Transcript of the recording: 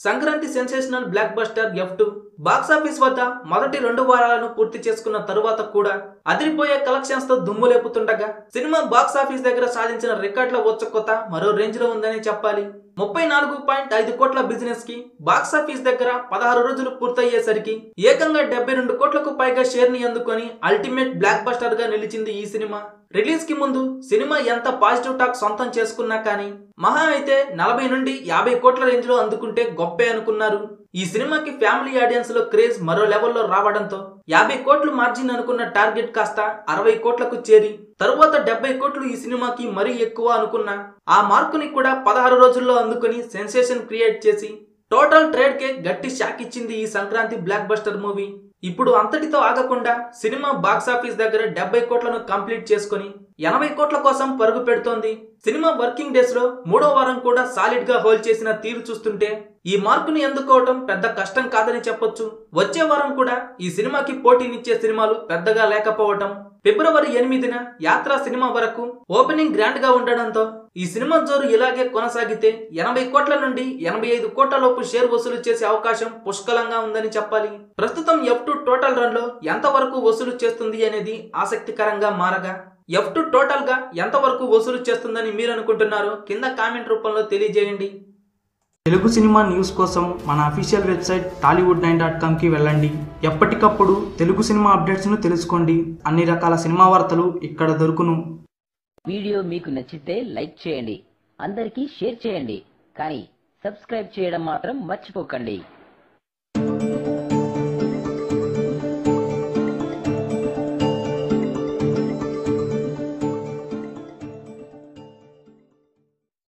Sankranti sensational block buster F2 box office వద్ద మొదటి 2 వారాలను పూర్తి చేసుకున్న తరువాత కూడా అదిరిపోయే కలెక్షన్స్ తో దుమ్ము లేపుతుండగా సినిమా బాక్సాఫీస్ దగ్గర సాధించిన రికార్డుల ఉచ్చకోత మరో రేంజ్ లో ఉందని చెప్పాలి. 34.5 కోట్ల బిజినెస్ కి బాక్సాఫీస్ దగ్గర 16 రోజులు పూర్తయ్యేసరికి ఏకంగా 72 కోట్లకు పైగా షేర్ ని అందుకొని అల్టిమేట్ బ్లాక్ బస్టర్ గా నిలిచింది ఈ సినిమా. రిలీజ్ కి ముందు సినిమా ఎంత పాజిటివ్ టాక్ సొంతం చేసుకున్నా కానీ మహా అయితే 40 నుండి 50 కోట్ల రేంజ్ లో అందుకుంటే గొప్పే అనుకున్నారు. ఈ సినిమాకి ఫ్యామిలీ ఆడియన్స్ లో క్రేజ్ మరో లెవెల్లో రావడంతో 50 కోట్లు మార్జిన్ అనుకున్న టార్గెట్ కాస్త 60 కోట్లకు చేరి తరువాత 70 కోట్లు ఈ సినిమాకి మరీ ఎక్కువ అనుకున్న ఆ మార్కుని కూడా 16 రోజుల్లో అందుకుని సెన్సేషన్ క్రియేట్ చేసి టోటల్ ట్రేడ్ కే గట్టి షాక్ ఇచ్చింది ఈ సంక్రాంతి బ్లాక్ బస్టర్ మూవీ. ఇప్పుడు అంతటితో ఆగకుండా సినిమా బాక్సాఫీస్ దగ్గర 70 కోట్లను కంప్లీట్ చేసుకుని 80 కోట్ల కోసం పరుగు పెడుతోంది. సినిమా వర్కింగ్ డేస్ లో 3వ వారం కూడా సాలిడ్ గా హోల్డ్ చేసిన తీరు చూస్తుంటే ఈ మార్కుని అందుకోవటం పెద్ద కష్టం కాదని చెప్పొచ్చు. వచ్చే వారం కూడా ఈ సినిమాకి పోటీనిచ్చే సినిమాలు పెద్దగా లేకపోవటం, ఫిబ్రవరి 8న యాత్ర సినిమా వరకు ఓపెనింగ్ గ్రాండ్ గా ఉండడంతో ఈ సినిమా జోరు ఇలాగే కొనసాగితే 80 కోట్ల నుండి 85 కోట్ల లోపు షేర్ వసూలు చేసే అవకాశం పుష్కలంగా ఉందని చెప్పాలి. ప్రస్తుతం F2 టోటల్ రన్ లో ఎంత వరకు వసూలు చేస్తుంది అనేది ఆసక్తికరంగా మారగా F2 టోటల్ గా ఎంత వరకు వసూలు చేస్తుందని మీరు అనుకుంటున్నారో కింద కామెంట్ రూపంలో తెలియజేయండి. తెలుగు సినిమా న్యూస్ కోసం మన అఫీషియల్ వెబ్సైట్ tollywood9.comకి వెళ్ళండి. ఎప్పటికప్పుడు తెలుగు సినిమా అప్డేట్స్ ను తెలుసుకోండి. అన్ని రకాల సినిమా వార్తలు ఇక్కడ దొరుకును. వీడియో మీకు నచ్చితే లైక్ చేయండి, అందరికీ షేర్ చేయండి, కానీ సబ్స్క్రైబ్ చేయడం మాత్రం మర్చిపోకండి.